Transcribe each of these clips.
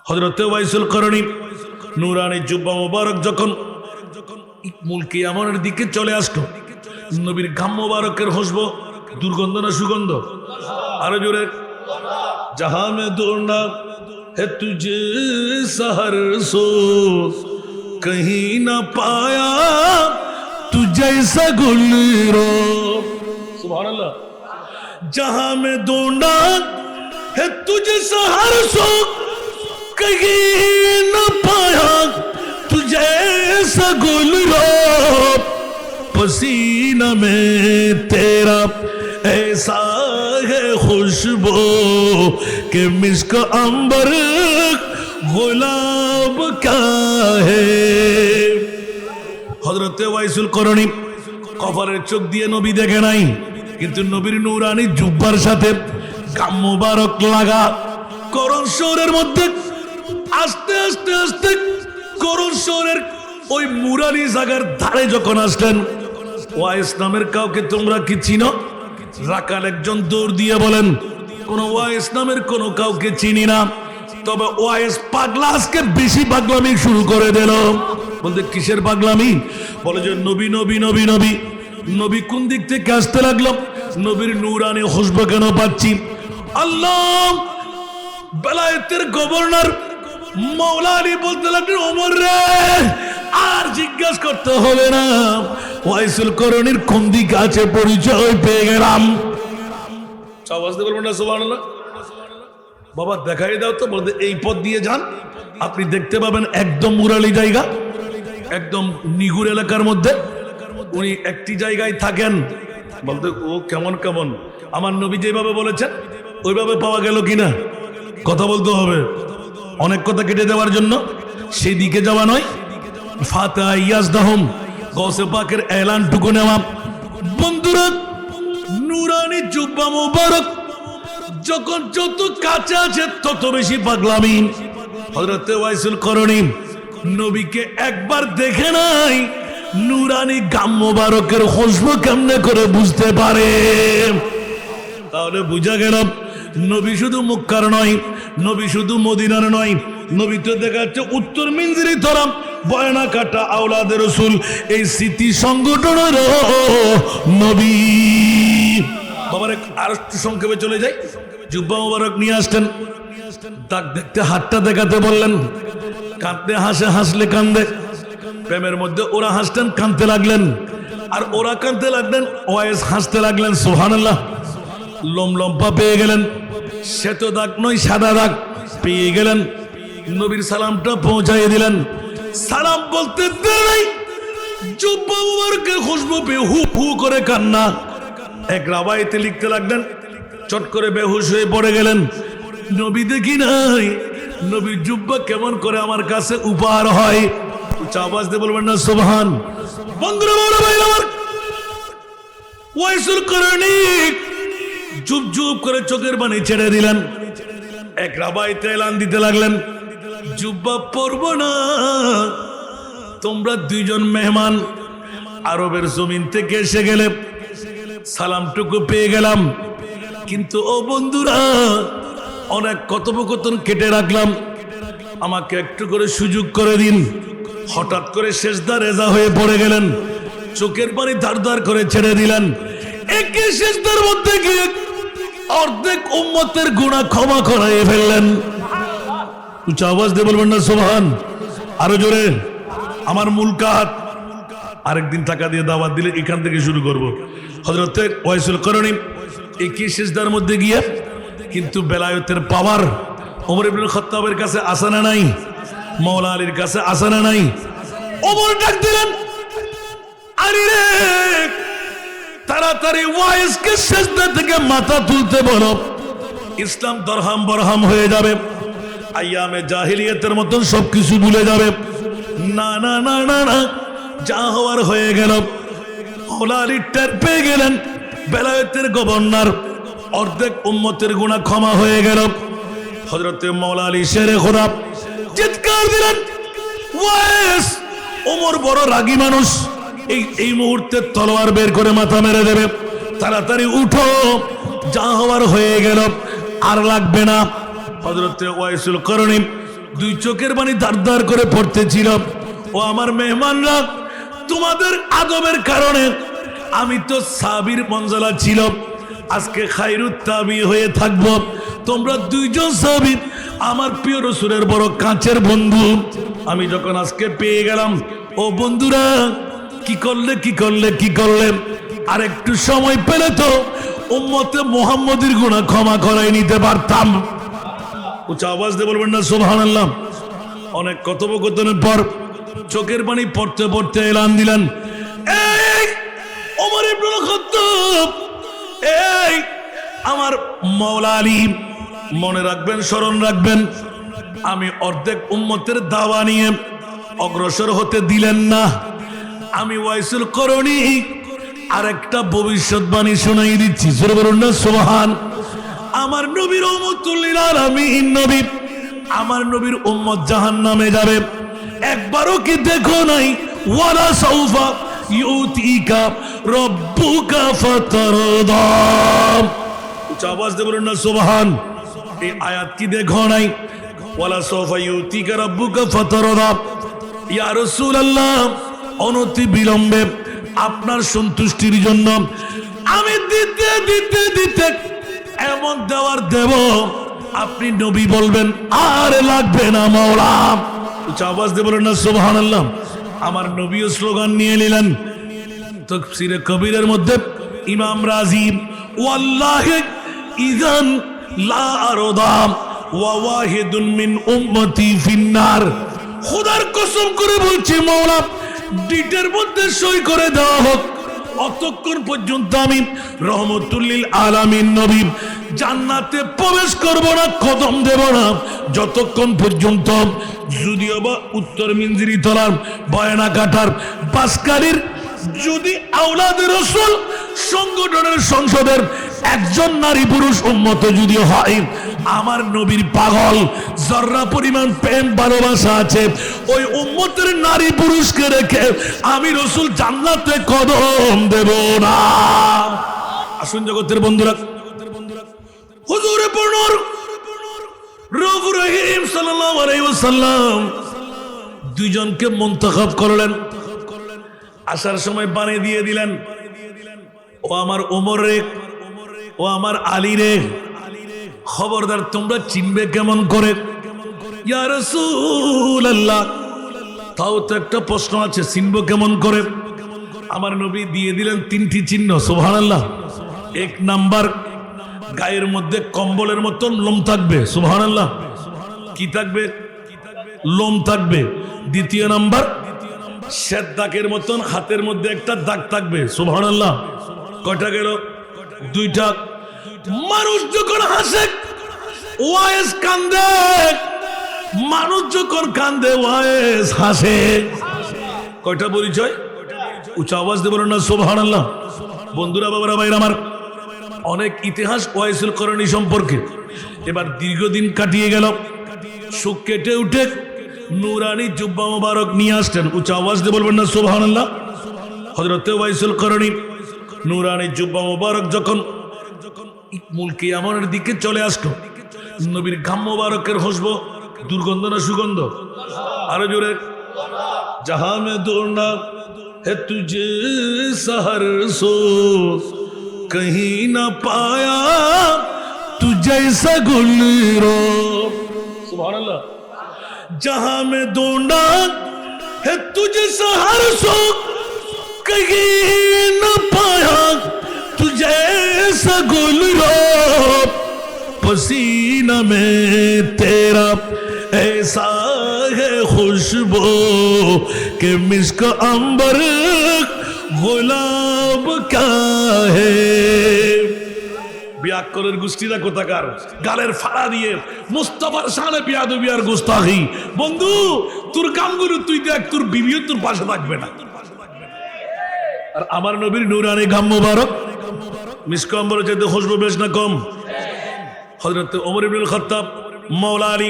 হযরতে ওয়াইসুল করণী নূরানী জুব্বা মুবারক যখন মুলকি আমনের দিকে চলে আসলো, নবীর ঘাম মুবারকের খুশবু দুর্গন্ধ না সুগন্ধ? আরো জোরে। जहां में दौड़ना है तुझे सहर सो कहीं ना पाया तू जैसा गुलरो। सुभान अल्लाह। जहां में दौड़ना है तुझे सहर सो कहीं ना पाया तू जैसा गुलरो। पसीना में तेरा ऐसा है खुशबू कि मिस्क अंबर गुलाब का है। হযরতে ওয়াইসুল করণী কপালের চোখ দিয়ে নবী দেখে নাই, কিন্তু নবীর নূরানী জুব্বার সাথে গাম মুবারক লাগা করণ শহরের মধ্যে আস্তে আস্তে আস্তে করণ শহরের ওই মুরানি জায়গার ধারে যখন আসলেন, ওয়াইস নামের কাউকে তোমরা কি চিনো? রাকাল একজন দৌড় দিয়ে বলেন, কোন ওয়াইস নামের কোন কাউকে চিনি না, তবে ওয়াইস পাগলা আজকে বেশি পাগলামি শুরু করে দিল। বলতে কিসের পাগলামি? বলে যে নবী নবী নবী নবী নবী কোন দিক থেকে আসতে লাগলো, নবীর নূরানি খুশবু কেন পাচ্ছি? আল্লাহ বেলায়েতের গভর্নর মাওলা আলী বলতে লাগলেন, ওমর রে আর জিজ্ঞাসা করতে হবে না, ওয়াইসুল করণীর কোন দিক আছে পরিচয় পেয়ে গেলাম। আওয়াজ দিয়ে বলবেন না সুবহানাল্লাহ। বাবা দেখাই দাও তো, বলতে এই পথ দিয়ে যান, আপনি দেখতে পাবেন একদম মুরালি জায়গা, একদম নিগুর এলাকার মধ্যে উনি একটি জায়গায় থাকেন। বলতে ও কেমন কেমন, আমার নবী যেভাবে বলেছেন ওইভাবে পাওয়া গেল কিনা কথা বলতে হবে। অনেক কথা কেটে দেওয়ার জন্য সেই দিকে যাওয়া নয়, ফাতিহা ইয়াজদাহুম গৌসে পাকের এলানটুকু নেওয়া। বন্ধুরা, নূরানি জুব্বা মুবারক যখন যত কাছে আছে তত বেশি পাগলামি। হযরতে ওয়াইসুল করণী নবীকে একবার দেখে নাই, নূরানি গাম মুবারকের খুশবু কেমনে করে বুঝতে পারে? তাহলে বুঝা গেল নবী শুধু মক্কার নয়, নবী শুধু মদিনার নয়, নবী তো দেখা যাচ্ছে উত্তর মিনজিরি তরাম বয়না কাটা আওলাদের রাসূল এই স্মৃতি সংগঠনের নবী। বাবার আর একটু সংক্ষেপে চলে যাই। জুব্বা মুবারক নিয়ে আসতেন, দাগ দেখতে হাতটা দেখাতে বললেন, কাঁদতে হাসে, হাসলে কান্দে। প্রেমের মধ্যে ওরা হাসতেন, কাঁদতে লাগলেন, আর ওরা কাঁদতে লাগলেন, ওয়াইস হাসতে লাগলেন। সুবহানাল্লাহ। লোম লম্পা পেয়ে গেলেন, শ্বেত দাগ নয় সাদা দাগ পেয়ে গেলেন। নবীর সালামটা পৌঁছাইয়ে দিলেন। সালাম বলতে দেরি, জুব্বা মুবারকের খুশবু পেয়ে হু হু করে কান্না। এক রাবাইতে লিখতে লাগলেন, চট করে বেহুশ হয়ে পড়ে গেলেন। নবী দেখি নাই, নবীর জুব্বা কেমন করে আমার কাছে উপহার হয়। আওয়াজ দিয়ে বলবেন না সুবহান। বন্ধুরা, বড় ভাই আমার ওয়াইসুল করণী চুপ চুপ করে চোখের পানি ছেড়ে দিলেন। এক রাবাইতে এলান দিতে লাগলেন, জুব্বা পরব না, তোমরা দুইজন মেহমান আরবের জমিন থেকে এসে গেলে, সালামটুকু পেয়ে গেলাম, কিন্তু ও বন্ধুরা অনেক কথোপকথন কেটে রাখলাম, আমাকে একটু করে সুযোগ করে দিন। হঠাৎ করে সেজদা রেজা হয়ে পড়ে গেলেন, চোখের পানি ধার ধার করে ছেড়ে দিলেন। একে সেজদার মধ্যে গিয়ে অর্ধেক উম্মতের গুনাহ ক্ষমা করাইয়ে ফেললেন। উচ্চ আওয়াজ দিয়ে বলবেন না সুবহান। আরো জোরে। আমার মূল কাজ আরেকদিন টাকা দিয়ে দাওয়াত দিলে এখান থেকে শুরু করব। হযরতে ওয়াইসুল করণী একই সিজদার মধ্যে গিয়ে কিন্তু বেলায়েতের পাওয়ার ওমর ইবনে খাত্তাবের কাছে আসে না নাই, মাওলা আলীর কাছে আসে না নাই। ওমর ডাক দিলেন, আরে রে তাড়াতাড়ি ওয়াইসকে সিজদা থেকে মাথা তুলতে বলো, ইসলাম দরহাম বরহাম হয়ে যাবে, আইয়ামে জাহিলিয়াতের মতন সবকিছু ভুলে যাবে। না না না না না, যা হওয়ার হয়ে গেল। মাওলা আলী টের পেয়ে গেলেন বেলায়েতের গভর্নর, অর্ধেক উম্মতের গুনাহ ক্ষমা হয়ে গেল। হযরতে মাওলা আলী শেরে খোদা চিৎকার দিলেন, ওয়াইস ওমর বড় রাগী মানুষ, এই মুহূর্তে তলোয়ার বের করে মাথা মেরে দেবে, তাড়াতাড়ি উঠো, যা হওয়ার হয়ে গেল, আর লাগবে না। হযরতে ওয়াইসুল করণী দুই চোখের পানি ধার ধার করে পড়তেছিল। ও আমার মেহমানরা, তোমাদের আদবের কারণে আমি তো সাহাবীর মঞ্জলা ছিল, আজকে খায়রুত তাবি হয়ে থাকবো। তোমরা দুইজন সাহাবী আমার প্রিয় রাসূলের বড় কাছের বন্ধু। আমি যখন আজকে পেয়ে গেলাম, ও বন্ধুরা কি করলে আর একটু সময় পেলে তো উম্মতে মুহাম্মদের গুনাহ ক্ষমা করাই নিতে পারতাম। উচ্চ আওয়াজ দিয়ে বলবেন না সুবহানাল্লাহ। অনেক কথোপকথনের পর চোখের পানি পড়তে পড়তে এলান দিলেন, এই ওমর ইবনুল খাত্তাব, এই আমার মাওলা আলী, মনে রাখবেন, স্মরণ রাখবেন, আমি অর্ধেক উম্মতের দাওয়া নিয়ে অগ্রসর হতে দিলেন না। আমি ওয়াইসুল করণী আরেকটা ভবিষ্যৎবাণী শোনাই দিচ্ছি, জোরে বলুন না সুবহান। আমার নবীর উম্মতুল লিল আলামিন নবী, আমার নবীর উম্মত জাহান্নামে যাবে, একবারও কি দেখো নাই? ওয়ালা সাউফা ইউতিকা রাব্বুকা ফাতারদা। উচ্চ আওয়াজ দিয়ে বলুন না সুবহান। এই আয়াত কি দেখো নাই? ওয়ালা সাউফা ইউতিকা রাব্বুকা ফাতারদা। ইয়া রাসূলুল্লাহ, অনতি বিলম্বে আপনার সন্তুষ্টির জন্য আমি দিতে দিতে দিতে এমন দেওয়ার দেব, আপনি নবী বলবেন আর লাগবে না মাওলা। উচ্চ আওয়াজ দিয়ে বলুন না সুবহানাল্লাহ। আমার নবীও স্লোগান নিয়ে নিলেন। তাফসীরে কবিরের মধ্যে ইমাম রাজি, ওয়াল্লাহি ইযান লা আরদা ওয়া ওয়াহিদুন মিন উম্মতি ফিন্নার। খোদার কসম করে বলছি মাওলা, ডিটের মধ্যে সই করে দেওয়া হোক, অতক্ষণ পর্যন্ত আমি রহমতুল লিল আলামিন নবী জান্নাতে প্রবেশ করব না, কদম দেব না, যতক্ষণ পর্যন্ত যদিও বা উত্তর মিনজিরি তলার বয়না কাটার বাসকারীর যদি আওলাদে রাসূল সংগঠনের সংসদের একজন নারী পুরুষ উম্মত যদি হয়, আমার নবীর পাগল জর্রা পরিমাণ প্রেম ভালোবাসা আছে, ওই উম্মতের নারী পুরুষকে রেখে আমি রাসূল জান্নাতে কদম দেব না। আসুন জগতের বন্ধুরা, হুজুরে পূর্ণর রউফ রহিম সাল্লাল্লাহু আলাইহি ওয়াসাল্লাম দুইজনকে মুনতাখাব করলেন। আসার সময় বানিয়ে দিয়ে দিলেন, ও আমার ওমর রে, ও আমার আলী রে, খবরদার তোমরা চিনবে কেমন করে? ইয়া রাসূলুল্লাহ, তাও তো একটা প্রশ্ন আছে, চিনবো কেমন করে? আমার নবী দিয়ে দিলেন তিনটি চিহ্ন, সুবহানাল্লাহ। এক নাম্বার, গায়ের মধ্যে কম্বলের মতন লোম থাকবে, সুবহানাল্লাহ। কি থাকবে? লোম থাকবে। দ্বিতীয় নাম্বার, শ্বেত দাগের মতন হাতের মধ্যে একটা দাগ থাকবে, সুবহানাল্লাহ। কয়টা গেল? দুইটা। মানুষ যখন হাসে ওয়াইস কান্দে, মানুষ যখন কান্দে ওয়াইস হাসে। কয়টা পরিচয়? উচ্চ আওয়াজ দিয়ে বলুন না সুবহানাল্লাহ। বন্ধুরা, বাবারা, ভাইরা আমার, অনেক ইতিহাস ওয়াইসুল করণী সম্পর্কে। এবার দীর্ঘদিন কাটিয়ে গেল, সুখ কেটে উঠে নুরানি জুব্বা মুবারক নিয়ে আসতেন। উচ্চ আওয়াজ দিয়ে বলবেন না সুবহানাল্লাহ। হযরত ওয়াইসুল করণী নুরানি জুব্বা মুবারক যখন মুলকি আমনের দিকে চলে আসলো, নবীর ঘাম মুবারকের খুশবু, দুর্গন্ধ না সুগন্ধ? আরো জোরে। জাহাঁ মে দৌড়না হে তুঝে সহর সো কहीं ना पाया तू जैसा गुलरो, सुभान अल्लाह। जहां में ढूंढा है तुझे सहर सो कहीं न पाया तू जैसा गुलरो, पसीना में तेरा ऐसा है खुशबू कि मिस्क अंबर গোলাপ কাহে। বিয়াক্করের গোষ্ঠীরা কোথাকার, গালের ফাড়া দিয়ে মুস্তাফার শানে বিয়াদবি আর গোস্তাখি। বন্ধু, তোর কামগুলো তুই দেখ, তোর বিবিও তোর পাশে থাকবে না। আর আমার নবীর নূরানি ঘাম মুবারক মিস্ক আম্বর চাইতে খুশবু বেশ না কম। হযরত ওমর ইবনুল খাত্তাব মাওলা আলী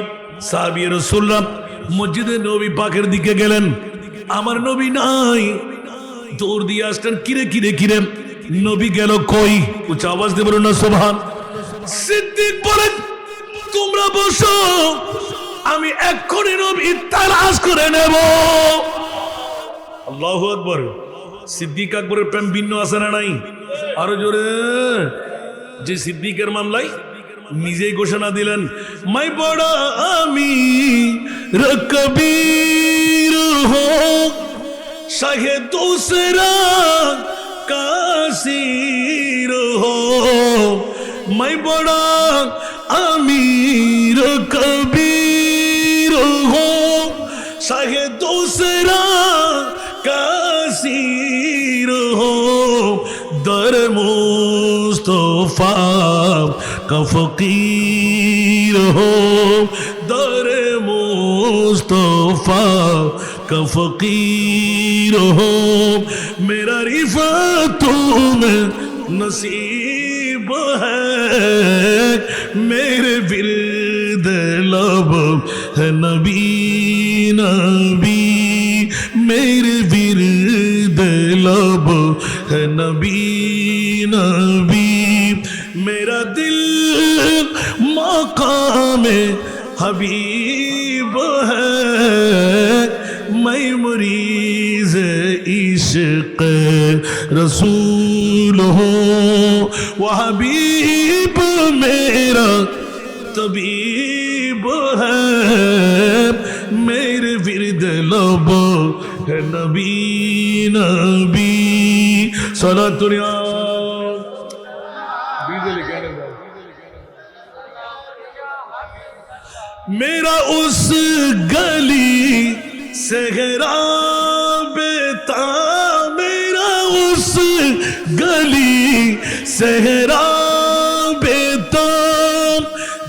সাহাবী রাসূলুল্লাহ মসজিদে নবী পাকের দিকে গেলেন। আমার নবী নাই, দৌড় দিয়ে আসতেন, কিরে কিরে কিরে নবী গেল কই? উচ্চ আওয়াজ দিয়ে বলুন না সুবহান। সিদ্দিক বলেন, তোমরা বসো, আমি এক্ষুনি নবী তালাশ করে নেব। আল্লাহু আকবার। সিদ্দিক আকবরের প্রেম ভিন্ন আছে না নাই? আরো জোরে। যে সিদ্দিকের মামলায় নিজেই ঘোষণা দিলেন, मैं बड़ा अमीर कबीर हो शाहे दूसरा कासीर हो, मैं बड़ा अमीर कबीर हो शाहे दूसरा कासीर हो, दर मुस्तफा का फकीर हो, दर मुस्तफा का फकीर हो, मेरा रिफ़तों में नसीब है, मेरे विर्द लब है नबी नबी, मेरे विर्द लब है नबी नबी, मेरा दिल मकाम हबीब है, मैं मरीज इश्क रसूल हूँ, वो हबीब मेरा तबीब है, मेरे विर्द लब है नबी नबी। सलातुन या मेरा उस गली सहरा बेता, मेरा उस गली सहरा बेता,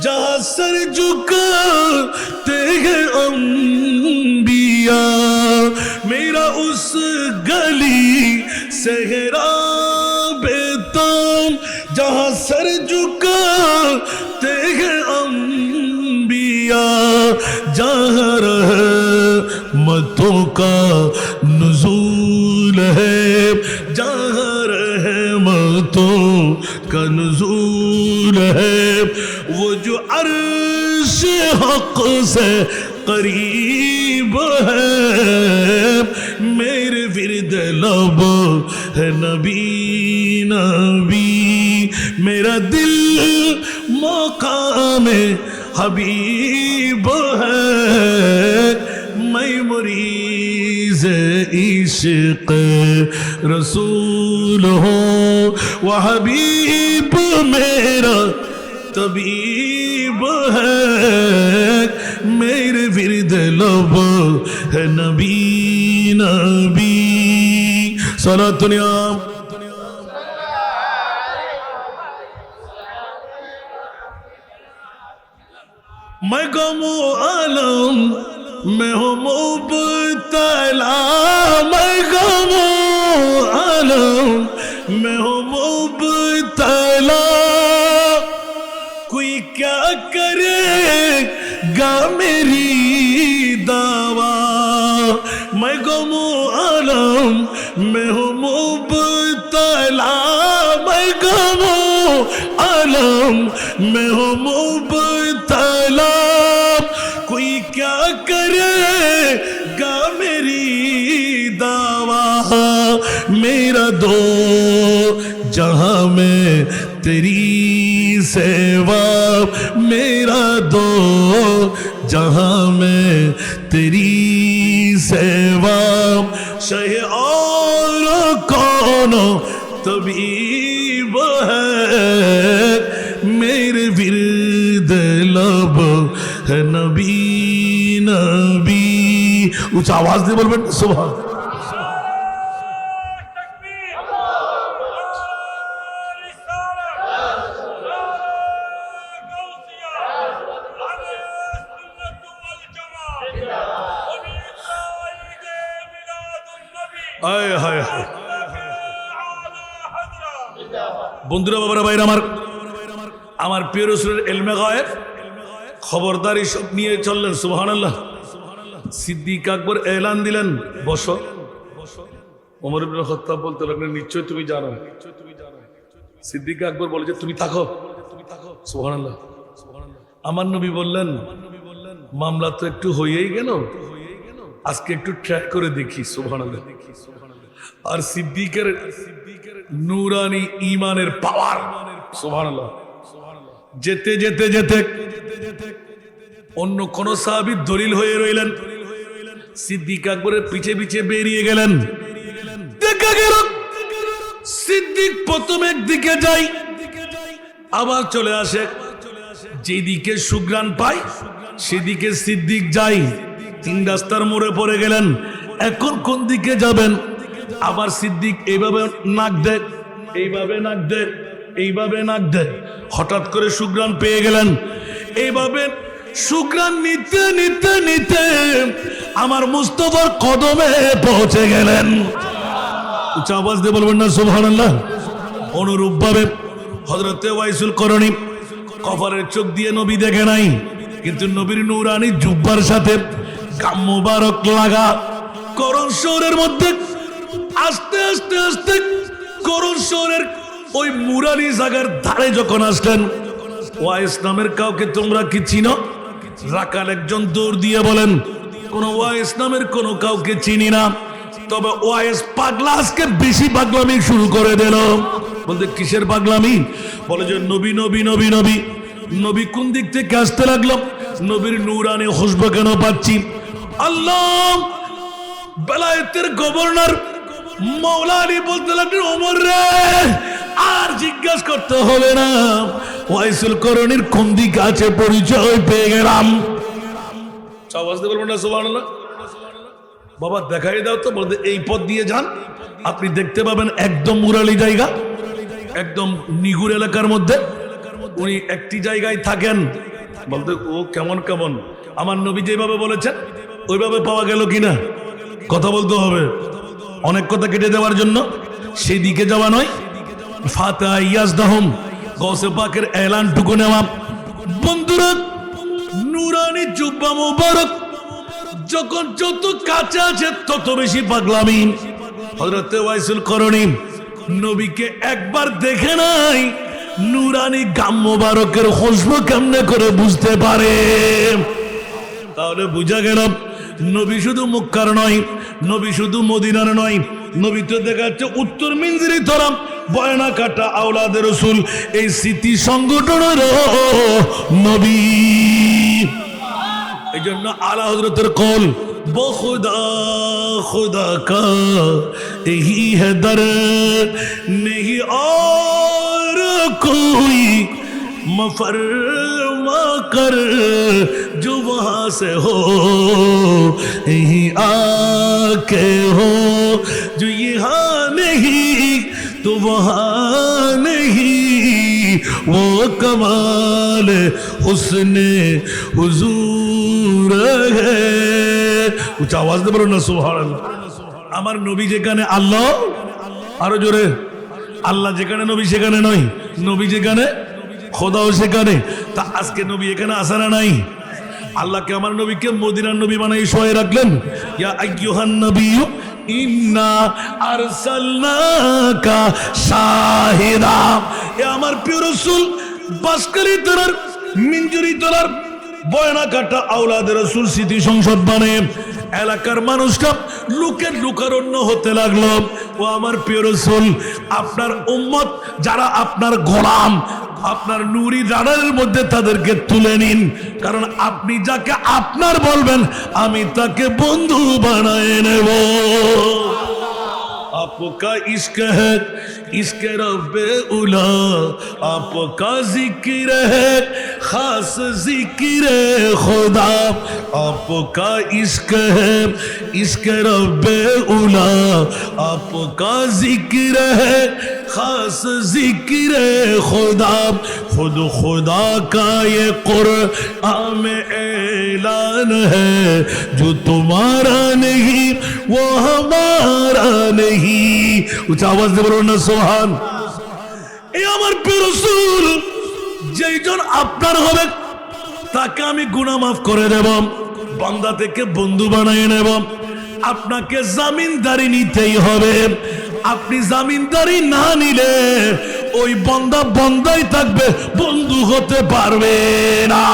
जहाँ सर झुकाते हैं अंबिया, मेरा उस गली सहरा बेता, जहाँ सर झुकाते हैं अंबिया, जहाँ रहमतों का नुज़ूल है, जहाँ रहमतों का नुज़ूल है, वो जो अर्श हक़ से करीब है, मेरे विर्द लब है नबी नबी, मेरा दिल मकाम हबीब है, मैं मरीज इश्क रसूल हूँ, वो हबीब मेरा तबीब है, मेरे विर्द लब है नबी नबी। सलातुन या मैं गमो आलम मैं हूँ मुब्तला, मैं गमो आलम मैं हूँ मुब्तला, कोई क्या करेगा मेरी दावा, मैं गमो आलम मैं हूँ मुब्तला, मैं गमो आलम मैं हूँ मुब्तला, कोई क्या करेगा मेरी दावा, मेरा दो जहां में तेरी सेवा, मेरा दो जहां में तेरी सेवा, शहे और कौन तबीब है, मेरे विर्द लब है नबी नबी। ऊंचा आवाज दे बोलबेन सुभान। आय हाय বন্ধুরা বাবারা ভাইরা আমার প্রিয় রাসূলের ইলমে গায়েব খবরদারি সব নিয়ে চললেন। সুবহানাল্লাহ। সিদ্দিক আকবর এলান দিলেন, বসো। ওমর ইবনে খাত্তাব বলতে লাগলেন, নিশ্চয় তুমি জানো। সিদ্দিক আকবর বলে যে তুমি থাকো। সুবহানাল্লাহ। আমার নবী বললেন, মামলা তো একটু হয়েই গেল, আজকে একটু ট্র্যাক করে দেখি সুবহানাল্লাহ। আর সিদ্দিকের নূরানি ঈমানের পাওয়ার সুবহানাল্লাহ। যেতে যেতে যেতে অন্য কোন সাহাবী দলিল হয়ে রইলেন, সিদ্দিক আকবরের পিছে পিছে বেরিয়ে গেলেন। দেখা গেল সিদ্দিক প্রথম একদিকে যায়, আবার চলে আসে, যেদিকে সুগ্রাণ পায় সেদিকে সিদ্দিক যায়। 3 রাস্তার মোড়ে পড়ে গেলেন, এখন কোন দিকে যাবেন? আবার সিদ্দিক এইভাবে নাক দেয়, এইভাবে নাক দেয়, এইভাবে নাক দেয়। হঠাৎ করে সুগ্রাণ পেয়ে গেলেন, এইভাবে সুগ্রাণ নিতে নিতে নিতে আমার মুস্তাফার কদমে পৌঁছে গেলেন। উচ্চ আওয়াজ দিয়ে বলবেন না সুবহানাল্লাহ। অনুরূপ ভাবে হযরতে ওয়াইসুল করণী কফারের চোখ দিয়ে নবী দেখে নাই, কিন্তু নবীর নূরানি জুব্বার সাথে গাম মুবারক লাগা করণ শহরের মধ্যে আস্তে আস্তে আস্তে করণ শহরের ওই মুরানি জায়গার ধারে যখন আসলেন, ওয়াইস নামের কাউকে তোমরা কি চিনো? রাকাল একজন দৌড় দিয়ে বলেন, কোন ওয়াইস নামের কোন কাউকে চিনি না, তবে ওয়াইস পাগলা আজকে বেশি পাগলামি শুরু করে দিল। বলতে কিসের পাগলামি? বলে যে নবী নবী নবী নবী নবী কোন দিক থেকে আসতে লাগলো, নবীর নূরানি খুশবু কেন পাচ্ছি? আল্লাহ বেলায়েতের গভর্নর মাওলা আলী বলতে লাগলেন, ওমর রে আর জিজ্ঞাসা করতে হবে না, ওয়াইসুল করণীর কোন দিক আছে পরিচয় পেয়ে গেলাম। আওয়াজ দিয়ে বলবেন না সুবহানাল্লাহ। বাবা দেখাই দাও তো, বলতে এই পথ দিয়ে যান, আপনি দেখতে পাবেন একদম মুরালি জায়গা, একদম নিগুর এলাকার মধ্যে উনি একটি জায়গায় থাকেন। বলতে ও কেমন কেমন, আমার নবী যেভাবে বলেছেন ওইভাবে পাওয়া গেল কিনা কথা বলতে হবে। অনেক কথা কেটে দেওয়ার জন্য সেই দিকে যাওয়া নয়, ফাতা ইয়াজদাহুম গৌসে পাকের এলানটুকু নেওয়া। বন্ধুরা, নূরানি জুব্বা মুবারক যখন যত কাছে আছে তত বেশি পাগলামি। হযরতে ওয়াইসুল করণী নবীকে একবার দেখে নাই, নূরানি গাম মুবারকের খুশবু কেমনে করে বুঝতে পারে? তাহলে বুঝা গেল নবী শুধু মক্কার নয়, নবী শুধু মদিনার নয়, নবী তো দেখাচ্ছে উত্তর মিনজিরি তরাম বয়না কাটা আওলাদের রাসূল এই স্মৃতি সংগঠনের নবী। এই জন্য আলা হযরতের কল বখুদা খুদা কা यही है दर नहीं और कोई मफरमा कर जो वहां से हो यही आके हो जो यहाँ नहीं तो वहां नहीं वो कमाल हुस्ने हुजूर है। উচ্চ আওয়াজ দিয়ে বলুন না সুবহানাল্লাহ। আমার নবী যেখানে আল্লাহ, আরো জোরে, আল্লাহ যেখানে নবী সেখানে নয়, নবী যেখানে খোদাও সেখানে। তা আজকে নবী এখানে আসে না নাই? আল্লাহকে আমার নবীকে মদিনার নবী বানাই শোয়ে রাখলেন। ইয়া আইয়ুহান নবিয়্যু ইন্না আরসালনাকা শাহিদা, এ আমার প্রিয় রাসূল বাসকারী তরার মিনজুরি তরার বয়না কাটা আওলাদের রাসূল স্মৃতি সংসদ বানায় এলাকার মানুষটা লোকের লোকারণ্য হতে লাগলো। ও আমার প্রিয় রাসূল, আপনার উম্মত যারা আপনার গোলাম, আপনার নূরি রাডারের মধ্যে তাদেরকে তুলে নিন, কারণ আপনি যাকে আপনার বলবেন আমি তাকে বন্ধু বানায় নেব। आपका इश्क है इश्क रब्बे उला, आपका जिक्र है खास जिक्र खुदा, आपका इश्क है इश्क रब्बे उला, आपका जिक्र है खास जिक्र खुदा। खुद खुदा का ये कुरान में ऐलान है, जो तुम्हारा नहीं वो हमारा नहीं। উচ্চ আওয়াজ দিয়ে বলুন না সুবহান। এই আমার প্রিয় রাসূল যেইজন আপনার হবে তাকে আমি গুনাহ মাফ করে দেব, বান্দা থেকে বন্ধু বানিয়ে নেব। আপনাকে জামিনদারি নিতেই হবে, আপনি জামিনদারি না নিলে ওই বান্দা বান্দাই থাকবে, বন্ধু হতে পারবে না।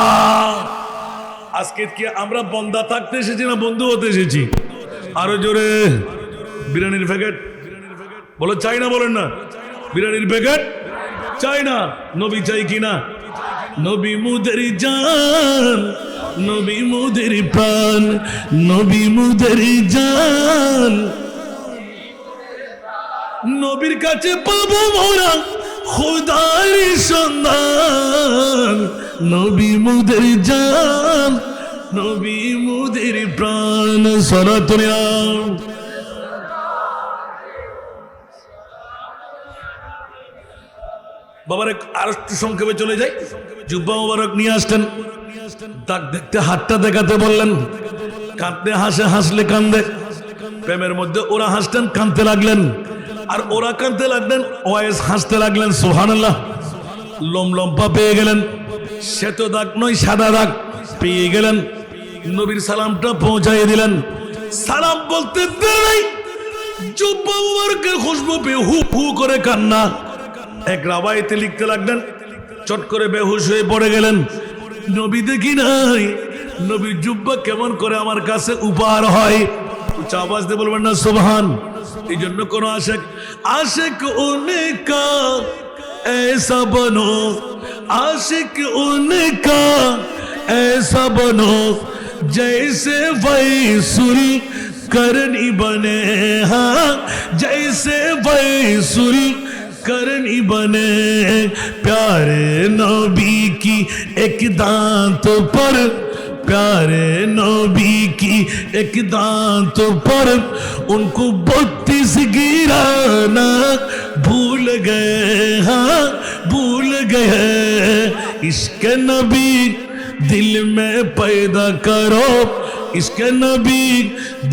আজকে কি আমরা বন্দা থাকতে এসেছি না বন্ধু হতে এসেছি? আরো জোরে। বিরিয়ানির প্যাকেট বলে চাই না, বলেন না। বিরিয়ানির প্যাকেট চাই না, নবী চাই কিনা? নবী মুদের জান, নবী মুদের প্রাণ, নবী মুদের জান। নবীর কাছে পাবো মোরা খোদার সন্ধান। নবী মুদের জান, নবী মুদের প্রাণ। সরাতরিয়াম বাবার আর একটু সংক্ষেপে চলে যাই। জুব্বা মোবারক নিয়ে আসতেন, দাগ দেখতে হাতটা দেখাতে বললেন। কাঁদতে হাসে, হাসলে কান্দে। প্রেমের মধ্যে ওরা হাসতেন, কাঁদতে লাগলেন। আর ওরা কাঁদতে লাগলেন, ওয়াইস হাসতে লাগলেন। সুবহানাল্লাহ। লম্পা পেয়ে গেলেন। শ্বেত দাগ নয়, সাদা দাগ পেয়ে গেলেন। নবীর সালামটা পৌঁছাইয়ে দিলেন। সালাম বলতে দেরি, জুব্বা মোবারকের খুশবু পেয়ে হু হু করে কান্না। এক রাবাইতে লিখতে লাগলেন, চট করে বেহুশ হয়ে পড়ে গেলেন। নবী দেখি নাই, নবীর জুব্বা কেমন করে আমার কাছে উপহার হয়। উচ্চ আওয়াজ দিয়ে বলবেন না সুবহান। এই জন্য কোন আশেক, আশেক উনকা ऐसा बनो, आशिक उनका ऐसा बनो जैसे वैसुल करनी बने। हाँ, जैसे वैसुल करनी बने। प्यारे नबी की एक दांत पर, प्यारे नबी की एक दांत पर उनको 32 गिराना भूल गए। हाँ, भूल गए। इश्क नबी दिल में पैदा करो, इश्क नबी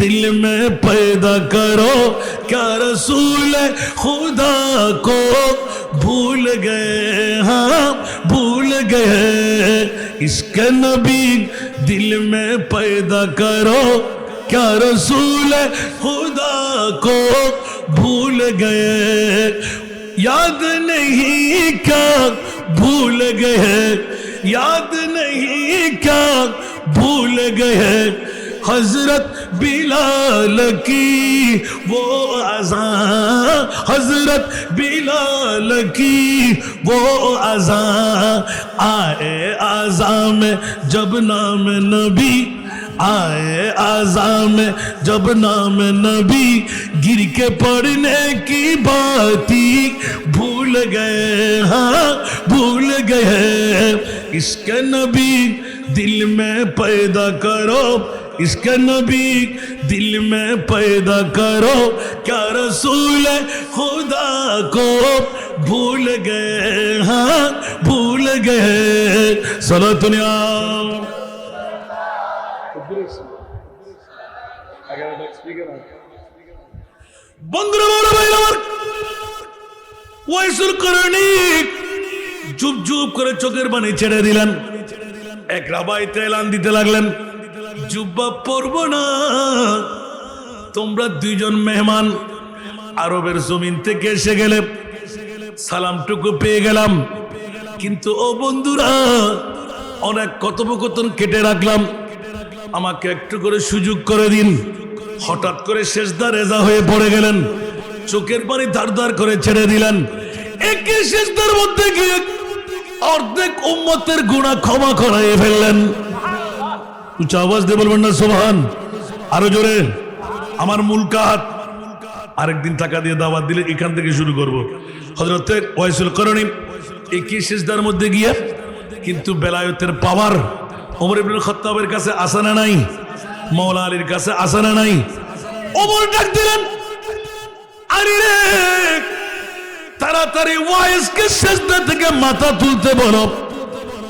दिल में पैदा करो। क्या रसूल खुदा को भूल गए। हाँ, भूल गए। इश्क नबी दिल में पैदा करो। क्या रसूल खुदा को भूल गए। याद नहीं क्या भूल गए, याद नहीं क्या भूल गए। हजरत बिलाल की वो अज़ान, हजरत बिलाल की वो अज़ान। आए आज़ान में जब नाम नबी, आए आज़ान में जब नाम नबी, गिर के पढ़ने की बाती भूल गए। हाँ, भूल गए। इसके नबी दिल में पैदा करो, इसके नबी दिल में पैदा करो। क्या रसूल खुदा को भूल गए। हाँ, भूल गए। सलातुनिया বন্ধুরা, বড় ভাই আমার ওয়াইসুল করনি চুপ চুপ করে চোখের পানি ছেড়ে দিলেন। এক রাবাইতে এলান দিতে লাগলেন, জুব্বা পরব না। তোমরা দুইজন মেহমান আরবের জমিন থেকে এসে গেলে, সালামটুকু পেয়ে গেলাম, কিন্তু ও বন্ধুরা অনেক কথোপকথন কেটে রাখলাম, আমাকে একটু করে সুযোগ করে দিন। হঠাৎ করে সেজদা রেজা হয়ে পড়ে গেলেন, চোখের পানি ধার ধার করে ছেড়ে দিলেন। একই সেজদার মধ্যে গিয়ে অর্ধেক উম্মতের গুনাহ ক্ষমা করাইয়ে ফেললেন। উচ্চ আওয়াজ দিয়ে বলবেন না সুবহান। আরো জোরে। আমার মূল কাজ আরেকদিন টাকা দিয়ে দাওয়াত দিলে এখান থেকে শুরু করব। হযরত ওয়াইসুল করনি একই সেজদার মধ্যে গিয়ে, কিন্তু বেলায়েতের পাওয়ার ওমর ইবনে খাত্তাবের কাছে আসে না নাই, মওলা আলীর কাছে আসে না নাই। ওমর ডাক দিলেন, আরে রে তাড়াতাড়ি ওয়াইসকে সেজদা থেকে মাথা তুলতে বলো,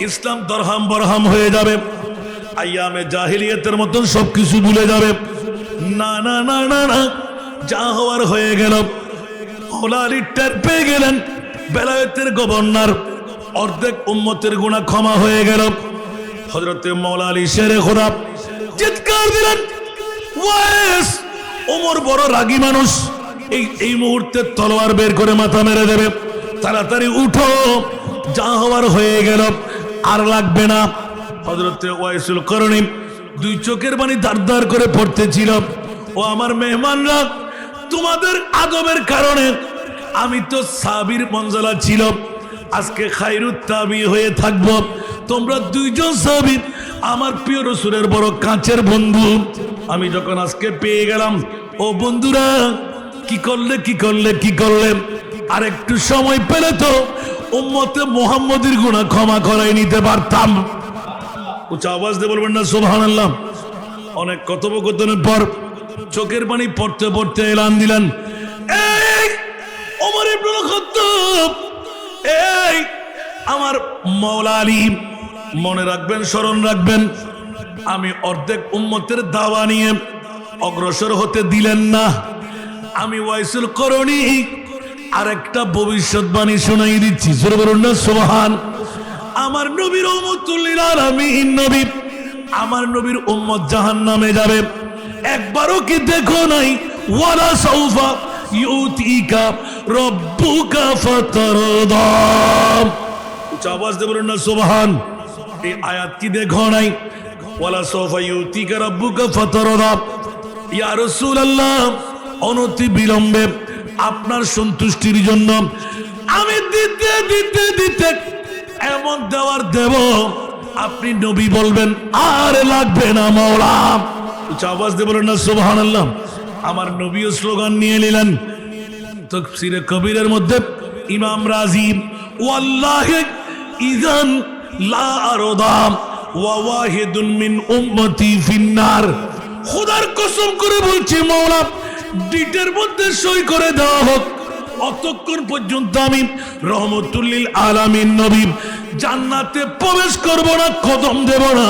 ইসলাম দরহাম বরহাম হয়ে যাবে, আইয়ামে জাহিলিয়াতের মতন সবকিছু ভুলে যাবে। না না না না না, যা হওয়ার হয়ে গেল। মওলা আলী টের পেয়ে গেলেন বেলায়েতের গভর্নর, অর্ধেক উম্মতের গুনাহ ক্ষমা হয়ে গেল। হযরত মওলা আলী শেরে খোদা চিৎকার দিলেন, ওয়াইস! ওমর বড় রাগী মানুষ, এই মুহূর্তে তলোয়ার বের করে মাথা মেরে দেবে। তাড়াতাড়ি উঠো, যা হওয়ার হয়ে গেল, আর লাগবে না। হযরতে ওয়াইসুল করণী দুই চোখের পানি ধার করে পড়তেছিল। ও আমার মেহমানরা, তোমাদের আদবের কারণে আমি তো সাবির মঞ্জলা ছিল, আজকে খায়রুত তাবি হয়ে থাকবো। তোমরা দুইজন সাহাবী আমার প্রিয় রাসূলের বড় কাছের বন্ধু। আমি যখন আজকে পেয়ে গেলাম, ও বন্ধুরা কি করলে আর একটু সময় পেলে তো উম্মতে মুহাম্মদের গুনাহ ক্ষমা করাই নিতে পারতাম। উচ্চ আওয়াজ দিয়ে বলবেন না সুবহানাল্লাহ। অনেক কথোপকথনের পর চোখের পানি পড়তে পড়তে এলান দিলেন, এই ওমর ইবনুল খাত্তাব, এই আমার মাওলা আলী, মনে রাখবেন, স্মরণ রাখবেন, আমি অর্ধেক উম্মতের দাওয়া নিয়ে অগ্রসর হতে দিলেন না। আমি ওয়াইসুল করণী আর একটা ভবিষ্যৎবাণী শোনাই দিচ্ছি, জোরে বলুন না সুবহান। আমার নবীর উম্মতুল লিল আলামিন নবী, আমার নবীর উম্মত জাহান্নামে যাবে, একবারও কি দেখো নাই? ওয়ালা সাউফা ইউতিকা রাব্বুকা ফাতারদা। উচ্চ আওয়াজ দিয়ে বলুন না সুবহান। এই আয়াত কি দেখো নাই? ওয়ালা সাউফা ইউতিকা রাব্বুকা ফাতারদা। ইয়া রাসূলুল্লাহ, অনতি বিলম্বে আপনার সন্তুষ্টির জন্য আমি দিতে দিতে দিতে এমন দেওয়ার দেব, আপনি নবী বলবেন আর লাগবে না মাওলা। উচ্চ আওয়াজ দিয়ে বলেন না সুবহানাল্লাহ। আমার নবীও স্লোগান নিয়ে নিলেন। তাফসীরে কবিরের মধ্যে ইমাম রাজি, ওয়াল্লাহি ইযান লা আরদা ওয়া ওয়াহিদুন মিন উম্মতি ফিন্নার। খোদার কসম করে বলছি মাওলা, ডিটের মধ্যে সই করে দেওয়া হোক, অতক্ষণ পর্যন্ত আমি রহমতুল লিল আলামিন নবী জান্নাতে প্রবেশ করব না, কদম দেব না,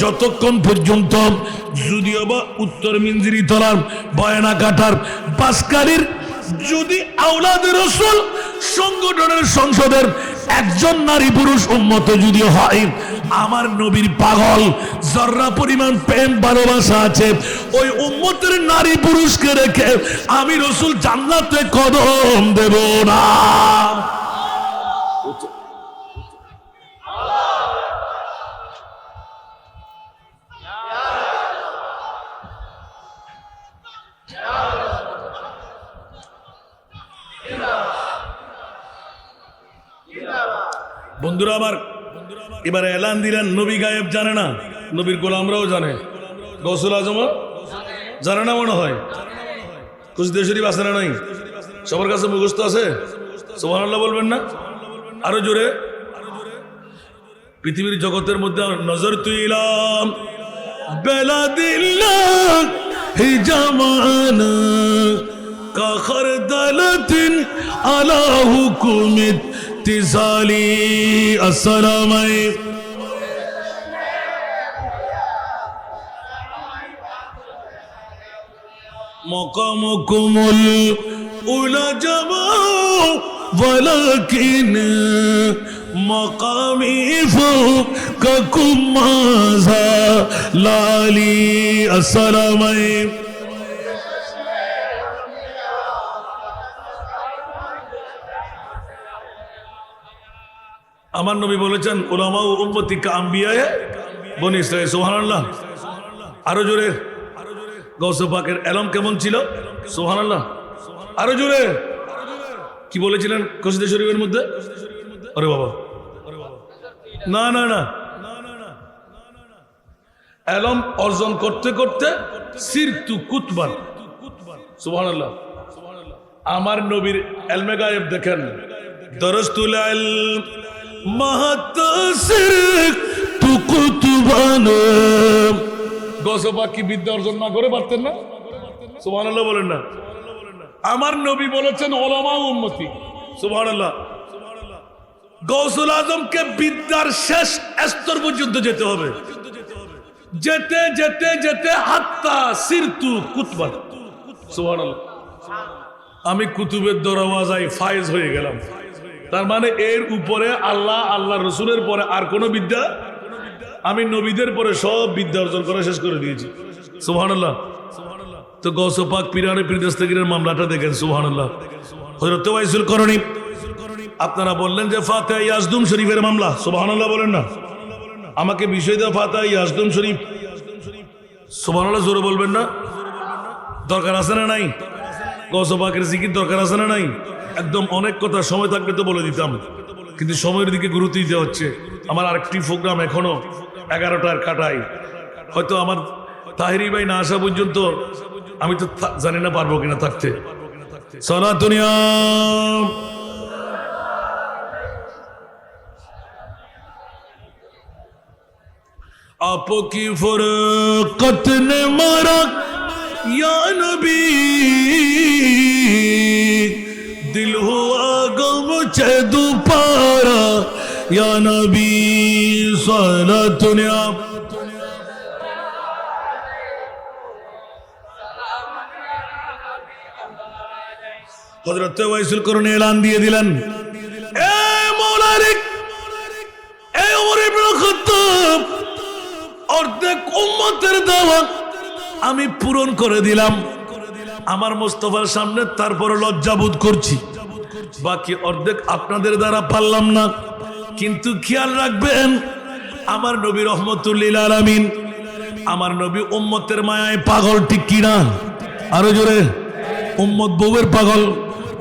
যতক্ষণ পর্যন্ত যদিও বা উত্তর মিনজিরি তলার বয়না কাটার বাসকারীর যদি আওলাদে রাসূল সংগঠনের সংসদের একজন নারী পুরুষ উম্মত যদি হয়, আমার নবীর পাগল জর্রা পরিমাণ প্রেম ভালোবাসা আছে, ওই উম্মতের নারী পুরুষকে রেখে আমি রাসূল জান্নাতে কদম দেব না। বন্ধুরা আমার, এবারে এলান দিলেন, নবী গায়েব জানে না, নবীর গোলামরাও জানে, গৌসুল আজম জানে না মনে হয়। কুচবিহার শরীফ আছে না নাই? সবার কাছে মুখস্থ আছে? সুবহানাল্লাহ বলবেন না আরো জোরে? পৃথিবীর জগতের মধ্যে নজর তুই ইলাম বেলাদিল্লাহ হি জামানা কা খরদালাতিন আলা হুকুমিত তিসালি। আসসালামু আলাইকুম। মকামকুমুল উলা জামা ওয়ালাকিন মকামি ফাকাকুম মাযা লালি। আসসালামু আলাইকুম। আমার নবী বলেছেন, উলামা ও উম্মতি কা আম্বিয়ায়ে বনি ইসরাঈল। সুবহানাল্লাহ আরো জোরে। গৌসে পাকের এলম কেমন ছিল? সুবহানাল্লাহ আরো জোরে। কি বলেছিলেন কসিদা শরীফের মধ্যে? আরে বাবা, না না না, এলম অর্জন করতে করতে সিরতু কুতবান। সুবহানাল্লাহ। আমার নবীর এলমে গায়েব দেখেন, দরস্তুল ইলম মাহাতাসির তু কুতুবান। গৌসে পাক কি বিদ্যা অর্জন না করে পারতেন না? সুবহানাল্লাহ বলেন না। আমার নবী বলেছেন উলামা উম্মতি। সুবহানাল্লাহ। গৌসুল আজমকে বিদ্যার শেষ স্তর পর্যন্ত যেতে হবে, যেতে যেতে যেতে হাত্তা সিরতু কুতবান। সুবহানাল্লাহ। আমি কুতুবের দরওয়াজায় ফায়েজ হয়ে গেলাম। তার মানে এর উপরে আল্লাহ, আল্লাহ রসুলের পরে আর কোন বিদ্যা, আমি নবীদের পরে সব বিদ্যা অর্জন করা শেষ করে দিয়েছি। সুবহানাল্লাহ। তো গৌসে পাক পীরানে পীর দস্তগীরের মামলাটা দেখেন। সুবহানাল্লাহ। হযরত ওয়াইসুল করণী, আপনারা বললেন যে ফাতিহা ইয়াজদুম শরীফের মামলা। সুবহানাল্লাহ বলেন না। আমাকে বিষয় দেওয়া ফাতা ইয়াজদুম শরীফ সুবহানাল্লাহ জোরে বলবেন না? দরকার আছে না নাই? গৌসে পাকের জিকির দরকার আছে না নাই? একদম অনেক কথা সময় থাকলে তো বলে দিতাম, কিন্তু সময়ের দিকে গুরুত্ব দিতে হচ্ছে। আমার আরেকটি প্রোগ্রাম এখনো 11টার কাটাই, হয়তো আমার তাহেরি ভাই না আসা পর্যন্ত আমি তো জানি না পারবো কিনা থাকতে। সনাতনিয়া आपकी फरकत ने मारा या नबी, दिल हुआ गम चे दोबारा या नबी सलातुनिया। हजरत वाइसुल करनी ऐलान दिए दिलन, ए मौला रे, ए उमर इब्न खत्ताब, অর্ধেক উম্মতের দাওয়াত আমি পূরণ করে দিলাম আমার মুস্তাফার সামনে, তারপরে লজ্জাবোধ করছি। বাকি অর্ধেক আপনাদের দ্বারা পারলাম না, কিন্তু খেয়াল রাখবেন আমার নবী রহমতুল লিল আলামিন, আমার নবী উম্মতের মায়ায় পাগল, ঠিক কিনা? আরো জোরে। উম্মত বউয়ের পাগল,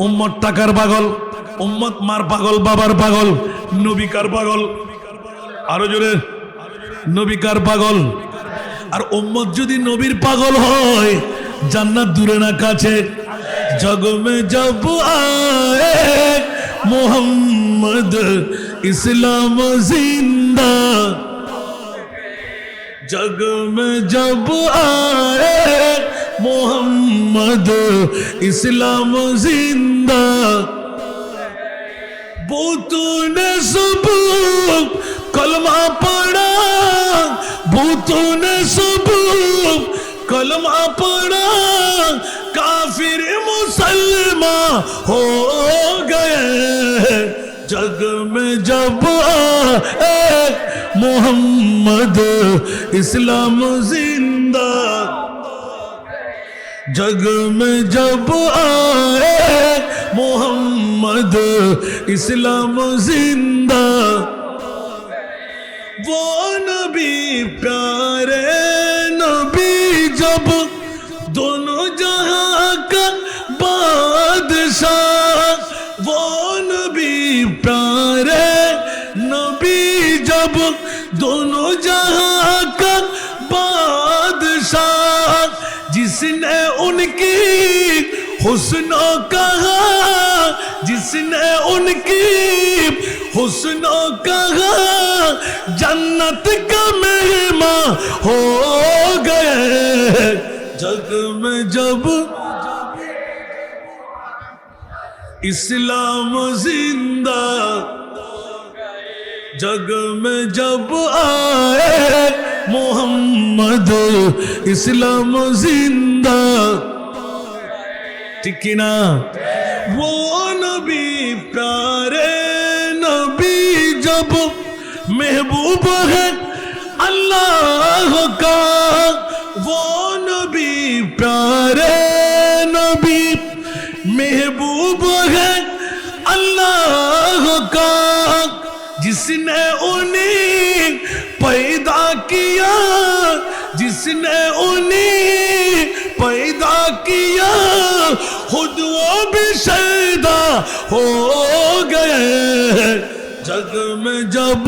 উম্মত টাকার পাগল, উম্মত মার পাগল, বাবার পাগল, নবী কার পাগল? আরো জোরে। নবী কার পাগল? আর উম্মত যদি নবীর পাগল হয় জান্নাত দূরে না কাছে। জগ মে জব আয়ে মোহাম্মদ ইসলাম জিন্দা, জগ মে জব আয়ে মোহাম্মদ ইসলাম জিন্দা। भूतों ने सब कलमा पढ़ा, भूतों ने सब कलमा पढ़ा, काफिर मुसलमान हो गए। जग में जब आए मोहम्मद इस्लाम जिंदा, जग में जब आए मोहम्मद इस्लाम जिंदा। वो नबी प्यारे नबी जब दोनों जहां का बादशाह, वो नबी प्यारे नबी जब दोनों जहां का बादशाह, जिसने उनकी हुस्नो कहा, जिसने उनकी हुस्नो कहा, जन्नत का मेहमान हो गए। जग में जब इस्लाम जिंदा, जग में जब आए मोहम्मद इस्लाम जिंदा, ठीक ना? वो नबी प्यारे नबी जब महबूब है अल्लाह का, वो नबी प्यारे नबी महबूब है अल्लाह का, जिसने उन्हें पैदा किया, जिसने उन्हें पैदा किया, खुद वो भी शैदा हो गए। जग में जब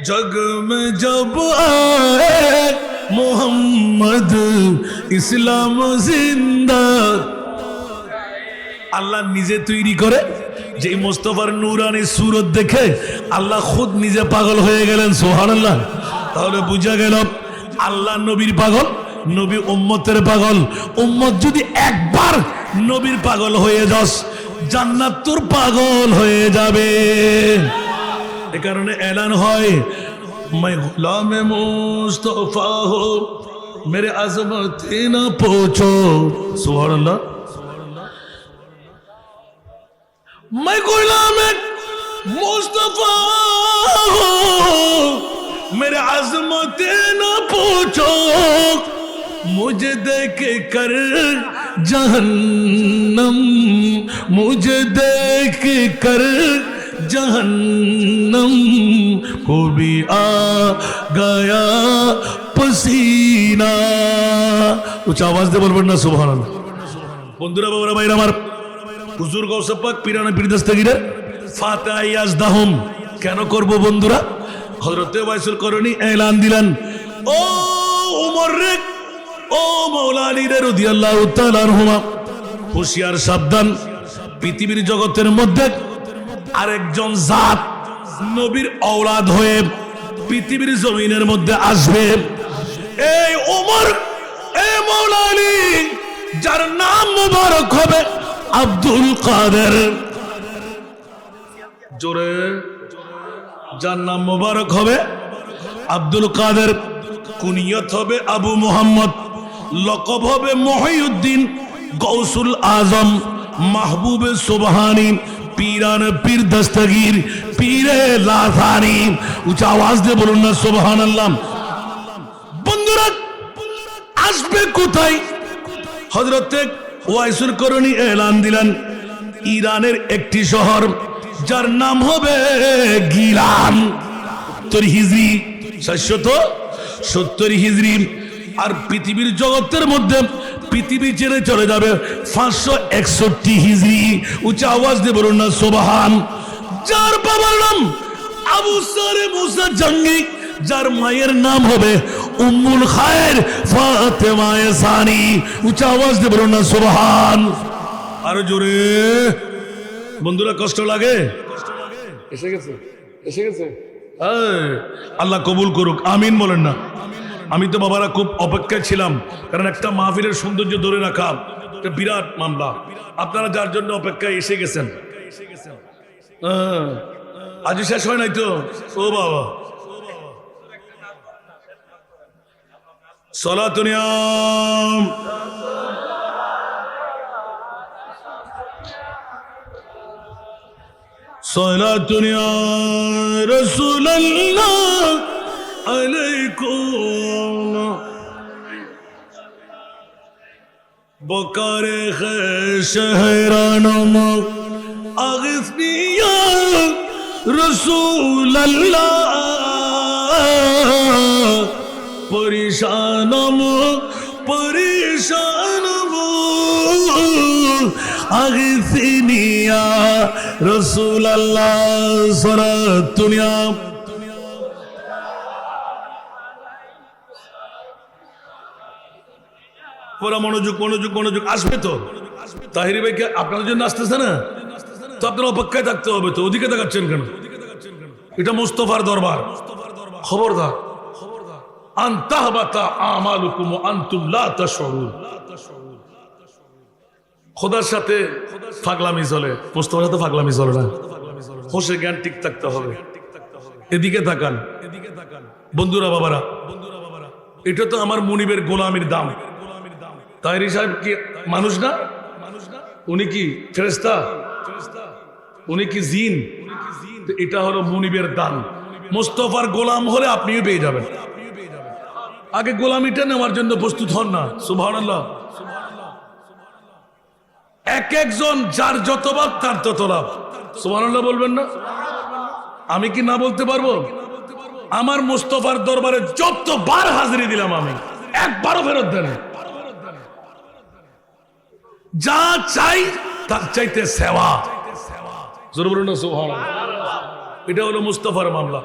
जग में जब आए मोहम्मद इस्लाम जिंदा। আল্লাহ নিজে তৈরি করে, যে মুস্তাফার নূরানি সুরত দেখে আল্লাহ খুদ নিজে পাগল হয়ে গেলেন। সুবহানাল্লাহ। তাহলে বুঝা গেল আল্লাহ নবীর পাগল, নবী উম্মতের পাগল। উম্মত যদি একবার নবীর পাগল হয়ে যাস, জান্নাত তোর পাগল হয়ে যাবে। এ কারণে এলান হয়, मैं गुलाम मुस्तफा हो मेरे अजमत न पूछो। सुभान अल्लाह। मैं गुलाम मुस्तफा हो मेरे अजमत न पूछो, मुझे देख कर जहन्नम मुझे देख कर जहन्नम को भी आ गया पसीना। উচ্চ আওয়াজ দিয়ে বলবেন না সুবহানাল্লাহ। বন্ধুরা বাবারা ভাইরা আমার, হুজুর গৌসে পাক পিরানা পীর দস্তগীরে ফাতিহা ইয়াজদাহুম কেন করব বন্ধুরা? হযরত ওয়াইসুল করণী এলান দিলেন, ও ওমর রে, ও মাওলা আলী রাদিয়াল্লাহু তাআলা আনহুমা, হুঁশিয়ার সাবধান, পৃথিবীর জগতের মধ্যে আরেকজন জাত নবীর ঔলাদ হয়ে পৃথিবীর জমিনের মধ্যে আসবে। এই ওমর, এ মাওলা আলী, যার নাম মুবারক হবে আব্দুল কাদের। জোরে, যার নাম মুবারক হবে আব্দুল কাদের, কুনিয়ত হবে আবু মুহাম্মদ, লকব হবে মহিউদ্দিন, গৌসুল আজম, মাহবুবে সুবহানী, পীরান পীর দস্তগীর, পীরে লাসানি। উচ্চ আওয়াজ দিয়ে বলুন না সুবহানাল্লাহ। বন্ধুরা আসবে কোথায়? হযরতে ওয়াইসুল করণী এলান দিলেন, ইরানের একটি শহর যার নাম হবে গিলান। 70 হিজরি, 770 হিজরি। আর পৃথিবীর জগতের মধ্যে পৃথিবী ছেড়ে চলে যাবে 561 হিজরি। উচ্চ আওয়াজ দিয়ে বলুন না সুবহান। যার বাবার নাম আবু সারে মুসা জঙ্গি, যার মায়ের নাম হবে উম্মুল খায়ের ফাতেমা সানি। উচ্চ আওয়াজ দিয়ে বলুন না সুবহান। আরো জোরে বন্ধুরা, কষ্ট লাগে? এসে গেছে, এসে গেছে। আল্লাহ কবুল করুক, আমিন বলেন না। আমি তো বাবারা খুব অপেক্ষায় ছিলাম, কারণ একটা মাহফিলের সৌন্দর্য ধরে রাখা একটা বিরাট মামলা। আপনারা যার জন্য অপেক্ষায় এসে গেছেন, আজও শেষ হয় নাই তো? ও বাবা, সালাতুন ইয়া সালাতুন ইয়া রাসূলুল্লাহ আলাইকুম বকারে শহরানম আগিসনি ইয়া রাসূলুল্লাহ পরিশানম পরিশানম আগিসনি ইয়া রাসূলুল্লাহ সালাতুন ইয়া। পুরা মনোযোগ মনোযোগ মনোযোগ। আসবে তো তাহিরি ভাইকে আপনাদের জন্য আসতেছে না, তো আপনার অপেক্ষায় থাকতে হবে। তো ওদিকে দেখাচ্ছেন কেন? এটা মুস্তফার দরবার, খবরদার। আনতাহবাতা আমালুকুম ওয়া আনতুম লা তাশউরুন। খোদার সাথে ফাগলামি চলে, মুস্তফার সাথে ফাগলামি চলে না। হোশে জ্ঞান ঠিক থাকতে হবে। এদিকে তাকান বন্ধুরা বাবারা, এটা তো আমার মুনিবের গোলামির দাম। তাহিরি সাহেব কি মানুষ না? উনি কি ফেরেশতা? উনি কি জিন? এটা হলো মুনিবের দান। মুস্তফার গোলাম হলে আপনিও পেয়ে যাবেন। আগে গোলামিটা নেওয়ার জন্য প্রস্তুত হন না। সুবহানাল্লাহ। এক একজন যার যত লাভ তার তত লাভ। সুবহানাল্লাহ বলবেন না? আমি কি না বলতে পারবো? আমার মুস্তফার দরবারে যতবার হাজিরি দিলাম আমি, একবারও ফেরত দেন। যা চাই তার চাইতে সেবা। জোরে বলুন না সুবহানাল্লাহ। এটা হলো মুস্তফার মামলা।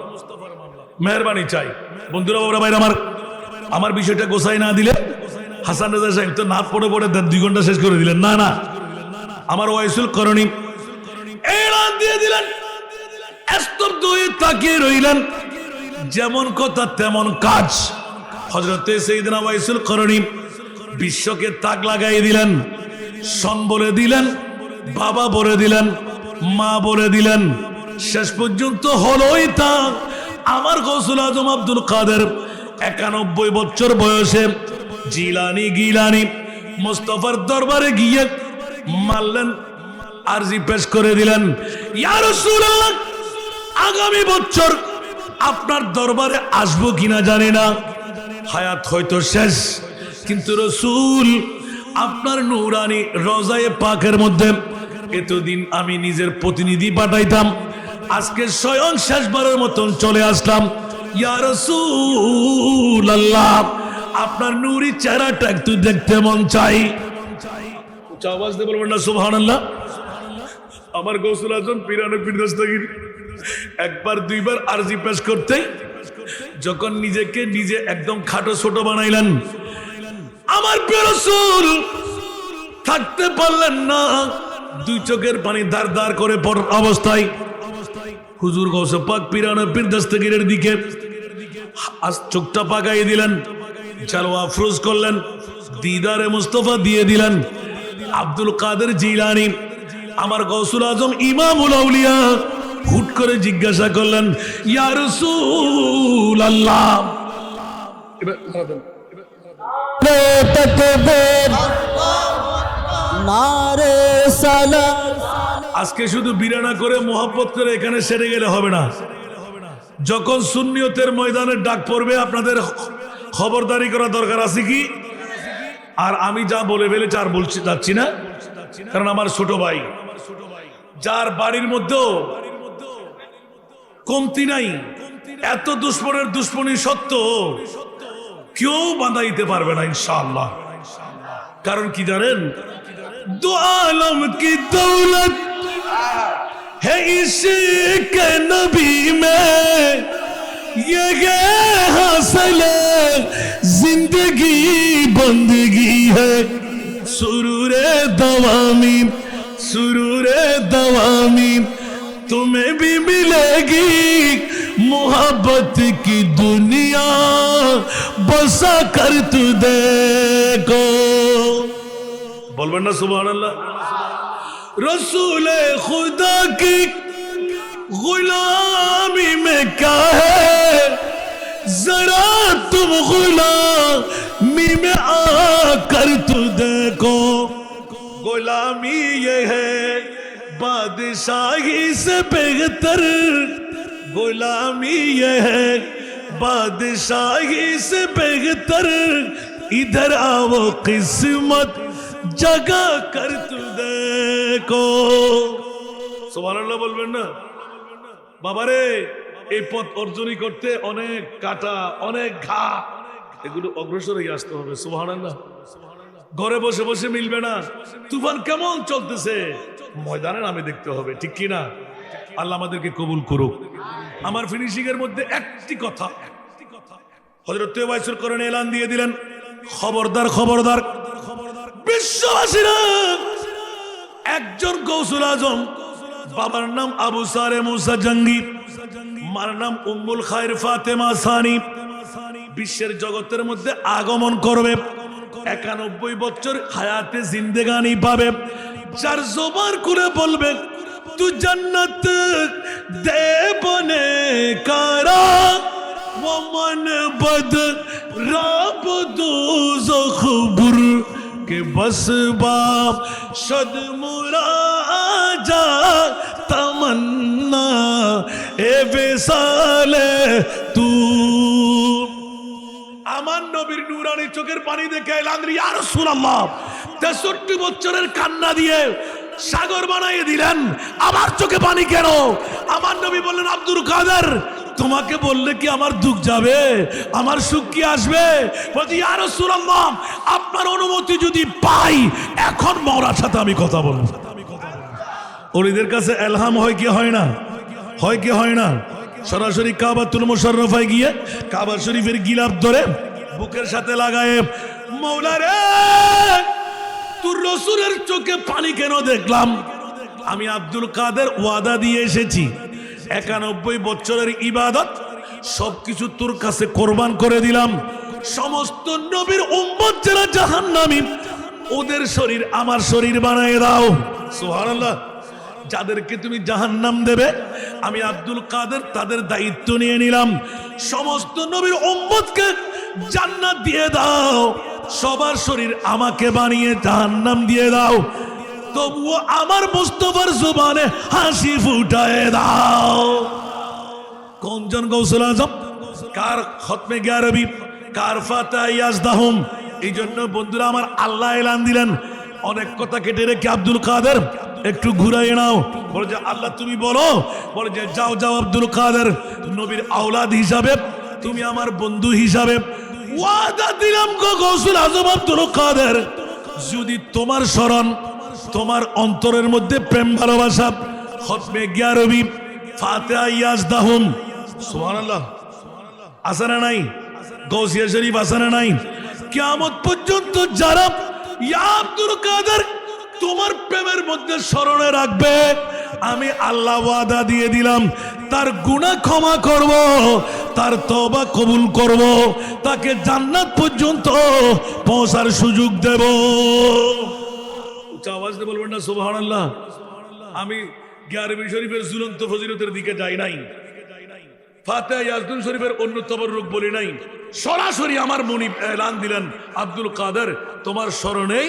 মেহরবানি চাই বন্ধুরা বাবারা ভাইরা আমার বিষয়টা গোছাই না দিলে হাসান রাজা সাহেব তো নাচ পড়ে পড়ে 2 ঘন্টা শেষ করে দিলেন। না না, আমার ওয়াইসুল করণী এলান দিয়ে দিলেন। স্তব্ধ হয়ে তাকিয়ে রইলেন। যেমন কথা তেমন কাজ। হযরতে সাইয়েদনা ওয়াইসুল করণী বিশ্বকে তাক লাগাই দিলেন। সন বলে দিলেন, বাবা বলে দিলেন, মা বলে দিলেন। শেষ পর্যন্ত হলোই তা। আমার গৌসুল আজম আব্দুল কাদের 91 বছর বয়সে জিলানি গিলানি মুস্তফার দরবারে গিয়ে মারলেন, আরজি পেশ করে দিলেন, ইয়া রাসূলুল্লাহ, আগামী বছর আপনার দরবারে আসবো কিনা জানি না, হায়াত হয়তো শেষ, কিন্তু রাসূল আপনার নূরানি রওজায়ে পাকের মধ্যে এতদিন আমি নিজের প্রতিনিধি পাঠাইতাম, আজকে স্বয়ং শেষবারের মতন চলে আসলাম। ইয়া রাসূলুল্লাহ, আপনার নূরি চেহারাটা একটু দেখতে মন চাই। উচ্চ আওয়াজ দিয়ে বলবেন না সুবহানাল্লাহ। আমার গৌসুল আজম পীরানে পীর দস্তগীর একবার দুইবার আরজি পেশ করতে যখন নিজেকে নিজে একদম খাটো ছোট বানাইলেন, আমার প্রিয় রাসূল থাকতে পারলেন না, দুই চোখের পানি দাঁড় দাঁড় করে পড় অবস্থায় হুজুর গৌসে পাক পীরানে পীর দস্তগীরের দিকে চোখটা পাকাইয়ে দিলেন, জালওয়া আফরোজ করলেন, দিদারে মুস্তাফা দিয়ে দিলেন। আব্দুল কাদের জিলানী আমার গৌসুল আজম ইমামুল আউলিয়া হুট করে জিজ্ঞাসা করলেন, ইয়া রাসূলুল্লাহ, আজকে শুধু বিরানা করে মোহাব্বত করে এখানে সেরে গেলে হবে না, যখন সুন্নিয়তের ময়দানে ডাক পড়বে আপনাদের খবরদারি করা দরকার আছে কি? আর আমি যা বলে ফেলেছি আর বলছি যাচ্ছি না, কারণ আমার ছোট ভাই যার বাড়ির মধ্যেও কমতি নাই, এত দুশ্মনের দুশ্মনী সত্য কেউ বাঁধাইতে পারবে না ইনশাআল্লাহ। কারণ কি জানেন, দো আলম কি দৌলত है इश्क नबी में, ये हासिल जिंदगी बंदगी है, सुरूरे दवामी सुरूरे दवामी तुम्हें भी मिलेगी, मोहब्बत की दुनिया बसा कर तू देखो। बोलबेन ना सुभान अल्लाह। रसूल खुदा की गुलामी में क्या है, जरा तुम गुलामी में आकर तू देखो, गुलामी ये है बादशाही से बेहतर, गुलामी ये है बादशाही से बेहतर, इधर आओ किस्मत जगा कर तू देखो। সুবহানাল্লাহ বলবেন না? বাবারে, এই পথ অর্জনই করতে অনেক কাটা, অনেক ঘা, এগুলো অগ্রসর হয়ে আসতে হবে। সুবহানাল্লাহ। ঘরে বসে বসে মিলবে না। তুফান কেমন চলতেছে ময়দানে নামে দেখতে হবে, ঠিক কি না? আল্লাহ আমাদেরকে কবুল করুক। আমার ফিনিশিং এর মধ্যে একটি কথা, হযরত ওয়াইসুল করণী এলান দিয়ে দিলেন, খবরদার খবরদার বিশ্ববাসীরা, একজন গৌসুল আজম, বাবার নাম আবু সারে মুসা জঙ্গি, মার নাম উম্মুল খায়র ফাতেমা সানি, বিশ্বের জগতের মধ্যে আগমন করবে, 91 বছর হায়াতে জিন্দেগানি পাবে, যার জবান খুলে বলবে তু জান্নাত দে বনে কারা वो मन बद राब दोज़ख बुर के बस बाप शद मुराजा तमन्ना ए विसाले तू। আমার নবীর নূরানি চোখের পানি দেখে এলান, ইয়া রাসূলুল্লাহ, 63 বছরের কান্না দিয়ে সাগর বানিয়ে দিলেন, আমার চোখে পানি কেন? আমার নবী বললেন, আব্দুল কাদের, তোমাকে বললে কি আমার দুঃখ যাবে, আমার সুখ কি আসবে? বলছি, ইয়া রাসূলুল্লাহ, আপনার অনুমতি যদি পাই এখন মওলার সাথে আমি কথা বলবো। ওলিদের কাছে ইলহাম হয় কি হয় না? হয় কি হয় না? সরাসরি কাবাতুল মুশাররফায় গিয়ে কাবা শরীফের গিলাফ ধরে বুকের সাথে লাগায়, মওলা রে, তোর রাসূলের চোখে পানি কেন দেখলাম? আমি আব্দুল কাদের ওয়াদা দিয়ে এসেছি, 91 বছরের ইবাদত সবকিছু তোর কাছে কোরবান করে দিলাম। সমস্ত নবীর উম্মত যারা জাহান্নামী, ওদের শরীর আমার শরীর বানায় দাও। সুবহানাল্লাহ। যাদেরকে তুমি জাহান্নাম দেবে, আমি আব্দুল কাদের তাদের দায়িত্ব নিয়ে নিলাম। সমস্ত নবীর উম্মতকে জান্নাত দিয়ে দাও, সবার শরীর আমাকে বানিয়ে জাহান্নাম দিয়ে দাও, তবুও আমার মুস্তাফার জবানে হাসি ফুটায় দাও। কোনজন গৌসুল আজম? কার খতমে 11 কার ফাতিহা ইয়াজদাহুম, এই জন্য বন্ধুরা আমার আল্লাহ এলান দিলেন, অনেক কথা কেটে রেখে আব্দুল কাদের একটু ঘুরাই নাও। বলে যে আল্লাহ তুমি বলো, বলে যে যাও যাও আব্দুল কাদের, নবীর আওলাদ হিসাবে তুমি আমার বন্ধু হিসাবে ওয়াদা দিলাম গো গৌসুল আজম আব্দুল কাদের, যদি তোমার স্মরণ, তোমার অন্তরের মধ্যে প্রেম ভালোবাসা, খতমে গিয়ারবি, ফাতিহা ইয়াজদাহুম, সুবহানাল্লাহ আছে না নাই, গৌসিয়া শরীফ আছে না নাই, কিয়ামত পর্যন্ত যারা ইয়া আব্দুল কাদের তোমার প্রেমের মধ্যে স্মরণে রাখবে, আমি আল্লাহ ওয়াদা দিয়ে দিলাম তার গুনাহ ক্ষমা করব, তার তওবা কবুল করব, তাকে জান্নাত পর্যন্ত পৌঁছার সুযোগ দেব। উচ্চ আওয়াজ দিয়ে বলবেন না সুবহানাল্লাহ। আমি গিয়ারবি শরীফের ঝুলন্ত ফজিলতের দিকে যাই নাই, ফাতিহা ইয়াজদুন শরীফের অন্য তবররুক বলি নাই, সরাসরি আমার মুনিব এলান দিলেন আব্দুল কাদের তোমার স্মরণেই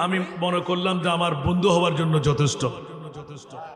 আমি মনে করলাম যে আমার বন্ধু হওয়ার জন্য যথেষ্ট।